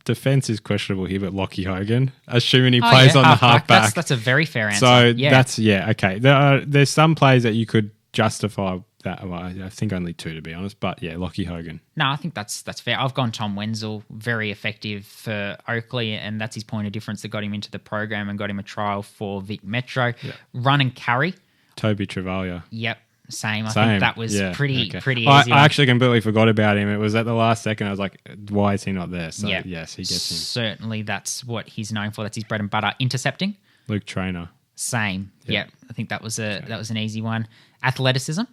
Defence is questionable here, but Lockie Hogan, assuming he plays on the halfback. That's a very fair answer. So that's, okay. There's some plays that you could justify that. Well, I think only 2 to be honest, but Lockie Hogan. No, I think that's fair. I've gone Tom Wenzel, very effective for Oakley, and that's his point of difference that got him into the program and got him a trial for Vic Metro. Yep. Run and carry. Toby Travalia. Yep. Same. I think that was pretty easy. I actually completely forgot about him. It was at the last second. I was like, why is he not there? So, yes, he gets him. Certainly, that's what he's known for. That's his bread and butter. Intercepting. Luke Traynor. Same. Yep. I think that was an easy one. Athleticism.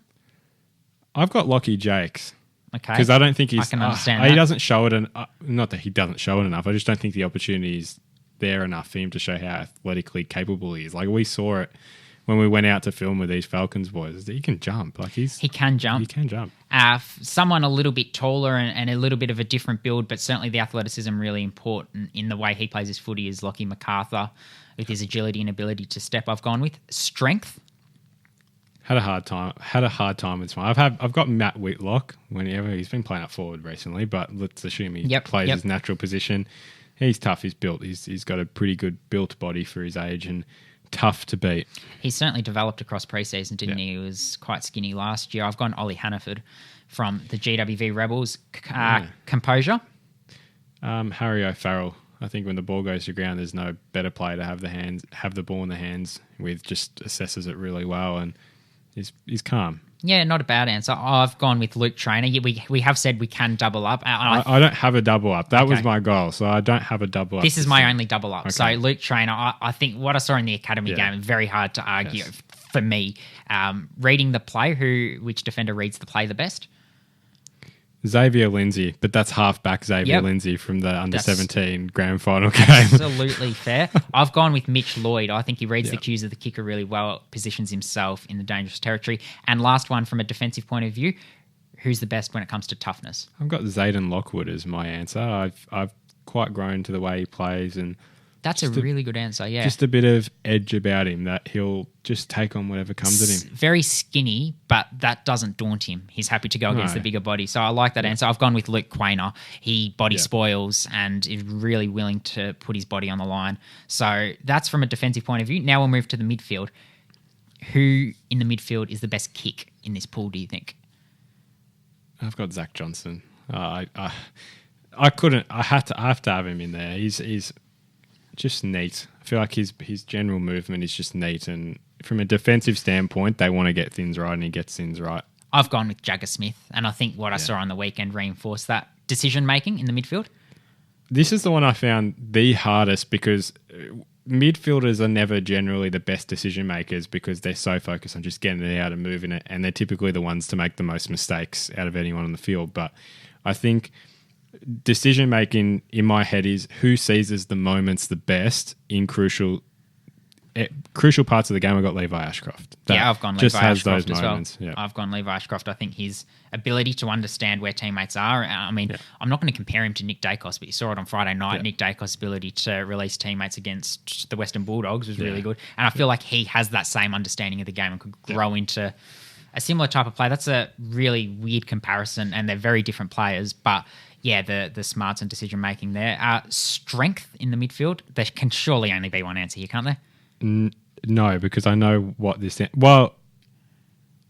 I've got Lockie Jakes. Okay. Because I don't think he's... I can understand that. He doesn't show it... not that he doesn't show it enough. I just don't think the opportunity is there enough for him to show how athletically capable he is. Like, we saw it when we went out to film with these Falcons boys. He can jump. He can jump. He can jump. Someone a little bit taller and a little bit of a different build, but certainly the athleticism really important in the way he plays his footy is Lockie MacArthur with his agility and ability to step. I've gone with strength. Had a hard time with mine. I've got Matt Whitlock. Whenever he's been playing up forward recently, but let's assume he plays his natural position. He's tough. He's built. He's got a pretty good built body for his age and tough to beat. He's certainly developed across preseason, didn't he? He was quite skinny last year. I've gone Ollie Hannaford from the GWV Rebels. Composure. Harry O'Farrell. I think when the ball goes to ground, there's no better player to have the ball in the hands with. Just assesses it really well and. He's calm. Yeah, not a bad answer. I've gone with Luke Traynor. We have said we can double up. I don't have a double up. That was my goal, so I don't have a double up. This is my only double up. Okay. So Luke Traynor, I think what I saw in the academy game, very hard to argue for me. Reading the play, which defender reads the play the best? Xavier Lindsay, but that's halfback Xavier Lindsay from the under-17 grand final game. Absolutely fair. I've gone with Mitch Lloyd. I think he reads the cues of the kicker really well, positions himself in the dangerous territory. And last one, from a defensive point of view, who's the best when it comes to toughness? I've got Zayden Lockwood as my answer. I've quite grown to the way he plays and that's a really good answer, Just a bit of edge about him that he'll just take on whatever comes at him. Very skinny, but that doesn't daunt him. He's happy to go against the bigger body. So I like that answer. I've gone with Luke Quainer. He body spoils and is really willing to put his body on the line. So that's from a defensive point of view. Now we'll move to the midfield. Who in the midfield is the best kick in this pool, do you think? I've got Zach Johnson. I couldn't. I have to have him in there. He's just neat. I feel like his general movement is just neat, and from a defensive standpoint, they want to get things right, and he gets things right. I've gone with Jagger Smith, and I think what I saw on the weekend reinforced that decision-making in the midfield. This is the one I found the hardest because midfielders are never generally the best decision makers because they're so focused on just getting it out and moving it, and they're typically the ones to make the most mistakes out of anyone on the field. But I think decision making in my head is who seizes the moments the best in crucial parts of the game. I've got Levi Ashcroft. I've gone Levi Ashcroft as well. Yeah. I've gone Levi Ashcroft. I think his ability to understand where teammates are. I mean, I'm not going to compare him to Nick Dacos, but you saw it on Friday night. Nick Dacos' ability to release teammates against the Western Bulldogs was really good. And I feel like he has that same understanding of the game and could grow into a similar type of play. That's a really weird comparison, and they're very different players. But yeah, the smarts and decision making there. Strength in the midfield. There can surely only be one answer here, can't there? No, because I know what this... Well,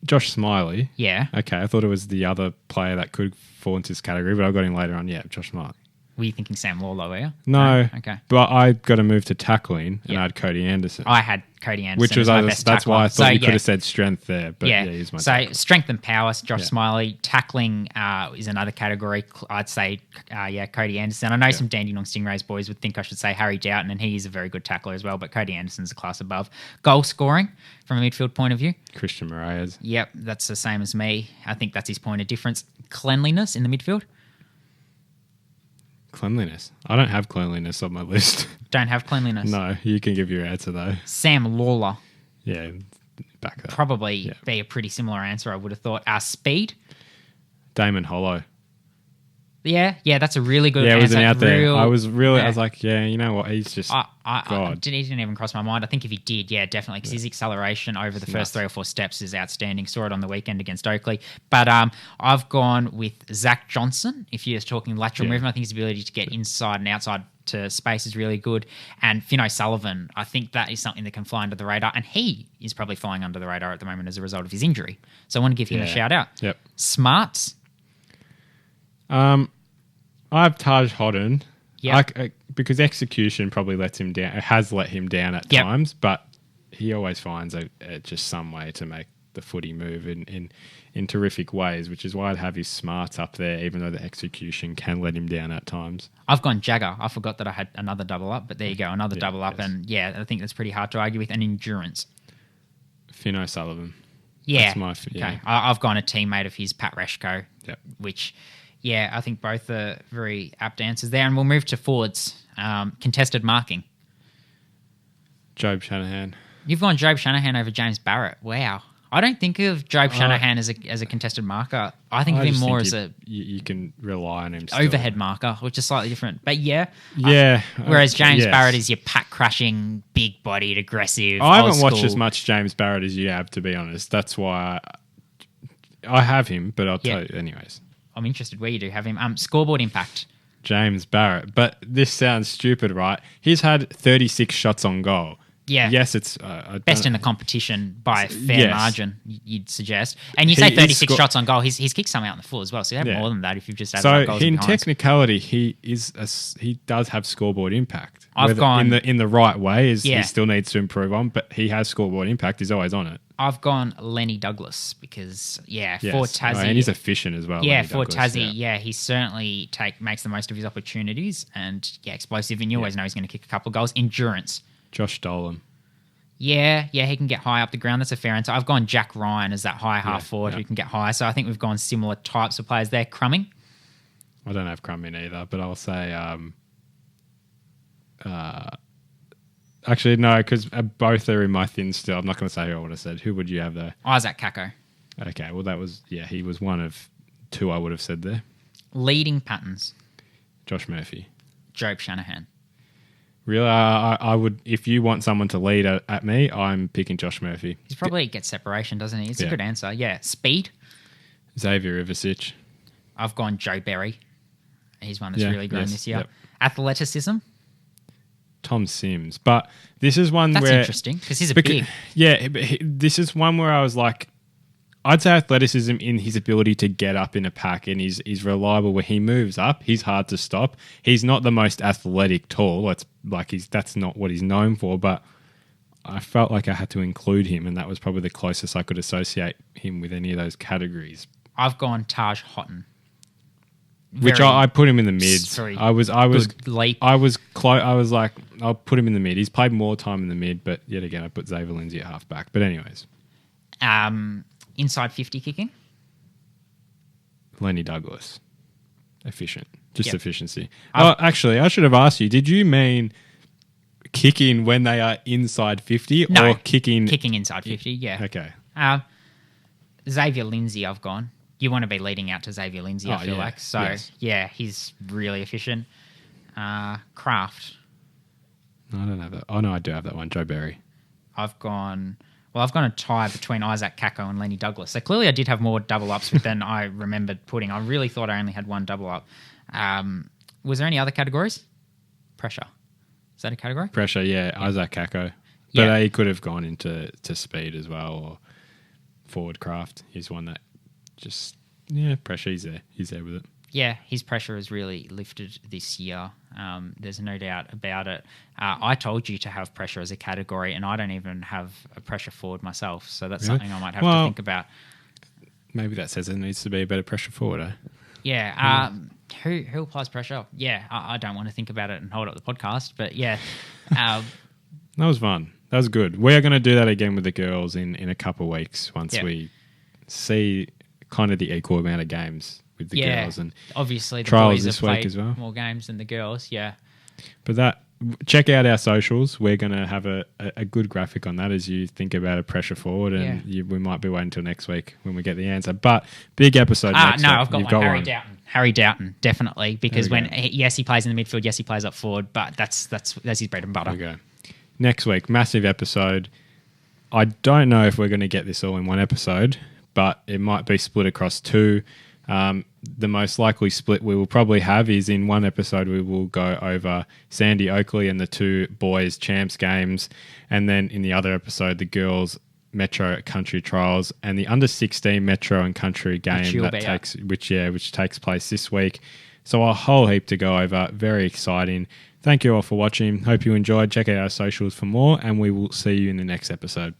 Josh Smiley. Yeah. Okay, I thought it was the other player that could fall into this category, but I got him later on. Yeah, Josh Smiley. Were you thinking Sam Lawler, were you? No. Okay. But I got to move to tackling, and I had Cody Anderson. I had Cody Anderson which was as my best that's tackler. why I thought you could have said strength there. But he's my tackler. Strength and power, Josh Smiley. Tackling is another category. I'd say, Cody Anderson. I know some Dandenong Stingrays boys would think I should say Harry Doughton, and he is a very good tackler as well, but Cody Anderson's a class above. Goal scoring from a midfield point of view. Christian Moraes. Yep, that's the same as me. I think that's his point of difference. Cleanliness in the midfield. Cleanliness. I don't have cleanliness on my list. Don't have cleanliness? No, you can give your answer though. Sam Lawler. Yeah, back that. Probably be a pretty similar answer, I would have thought. Speed. Damon Hollow. Yeah, that's a really good answer. Yeah, it wasn't out there. I was like, you know what? He's just God. He didn't even cross my mind. I think if he did, definitely, because his acceleration over the first 3 or 4 steps is outstanding. Saw it on the weekend against Oakley. But I've gone with Zach Johnson. If you're talking lateral movement, I think his ability to get inside and outside to space is really good. And Finn O'Sullivan, I think that is something that can fly under the radar. And he is probably flying under the radar at the moment as a result of his injury. So I want to give him a shout out. Yep. Smarts. I have Taj Hodden. Yeah. Because execution probably lets him down. It has let him down at times, but he always finds just some way to make the footy move in terrific ways, which is why I'd have his smarts up there, even though the execution can let him down at times. I've gone Jagger. I forgot that I had another double up, but there you go, another double up. Yes. And I think that's pretty hard to argue with. And endurance. Finn O'Sullivan. Yeah. That's okay. I've gone a teammate of his, Pat Reshko, which... Yeah, I think both are very apt answers there. And we'll move to forwards. Contested marking. Job Shanahan. You've gone Job Shanahan over James Barrett. Wow. I don't think of Job Shanahan as a contested marker. I think of him more as you can rely on him still. Overhead marker, which is slightly different. But whereas James Barrett is your pack-crushing, big-bodied, aggressive, I haven't watched as much James Barrett as you have, to be honest. That's why I have him, but I'll tell you anyways. I'm interested where you do have him. Scoreboard impact. James Barrett. But this sounds stupid, right? He's had 36 shots on goal. Yeah. Yes, it's... best in the competition by a fair margin, you'd suggest. And you say 36 shots on goal. He's kicked some out in the full as well. So you have more than that if you've just added up goals. So in and behinds. technicality, he does have scoreboard impact. I've gone... In the right way, he still needs to improve on, but he has scoreboard impact. He's always on it. I've gone Lenny Douglas because, for Tassie... and he's efficient as well. Yeah, for Tassie, he certainly makes the most of his opportunities and, explosive, and you always know he's going to kick a couple of goals. Endurance. Josh Dolan. Yeah, he can get high up the ground. That's a fair answer. I've gone Jack Ryan as that high half forward who can get high. So I think we've gone similar types of players there. Crumming. I don't have Crumming either, but I'll say... actually, no, because both are in my thin still. I'm not going to say who I would have said. Who would you have there? Isaac Kako. Okay, well, that was... Yeah, he was one of 2 I would have said there. Leading patterns. Josh Murphy. Job Shanahan. Really? I would... If you want someone to lead at me, I'm picking Josh Murphy. He's probably gets separation, doesn't he? It's a good answer. Yeah. Speed. Xavier Ivicic. I've gone Joe Berry. He's one that's really grown this year. Yep. Athleticism. Tom Sims. But this is one that's where... That's interesting because he's a big... Yeah, but this is one where I was like... I'd say athleticism in his ability to get up in a pack, and he's reliable where he moves up. He's hard to stop. He's not the most athletic tall. That's not what he's known for, but I felt like I had to include him, and that was probably the closest I could associate him with any of those categories. I've gone Taj Houghton. Which I put him in the mids. Very I was leap. I was close. I was like, I'll put him in the mid. He's played more time in the mid, but yet again, I put Xavier Lindsay at halfback. But anyways, inside 50 kicking. Lenny Douglas, efficient, just efficiency. Actually, I should have asked you. Did you mean kicking when they are inside 50 or kicking inside 50? Yeah. Okay. Xavier Lindsay, I've gone. You want to be leading out to Xavier Lindsay, I feel like. So, yeah, he's really efficient. Kraft. No, I don't have that. Oh, no, I do have that one. Joe Berry. I've gone a tie between Isaac Kako and Lenny Douglas. So, clearly I did have more double-ups than I remembered putting. I really thought I only had one double-up. Was there any other categories? Pressure. Is that a category? Pressure, yeah. Isaac Kako. But he could have gone into speed as well, or forward craft. He's one that just, pressure, he's there with it. Yeah, his pressure has really lifted this year. There's no doubt about it. I told you to have pressure as a category, and I don't even have a pressure forward myself, so that's something I might have to think about. Maybe that says there needs to be a better pressure forward, eh? Yeah. Who applies pressure? Yeah, I don't want to think about it and hold up the podcast, but yeah. That was fun. That was good. We are going to do that again with the girls in a couple of weeks once we see kind of the equal amount of games with the girls, and obviously the trials boys this have week played as well. More games than the girls, But check out our socials. We're going to have a good graphic on that as you think about a pressure forward, and we might be waiting until next week when we get the answer. But big episode next week. I've got one. Harry Doughton, definitely, because he plays in the midfield, yes, he plays up forward, but that's his bread and butter. Okay. Next week, massive episode. I don't know if we're going to get this all in one episode, but it might be split across two. The most likely split we will probably have is in one episode we will go over Sandy Oakley and the two boys champs games, and then in the other episode the girls Metro Country Trials and the under 16 Metro and Country game which takes place this week. So a whole heap to go over. Very exciting. Thank you all for watching. Hope you enjoyed. Check out our socials for more, and we will see you in the next episode.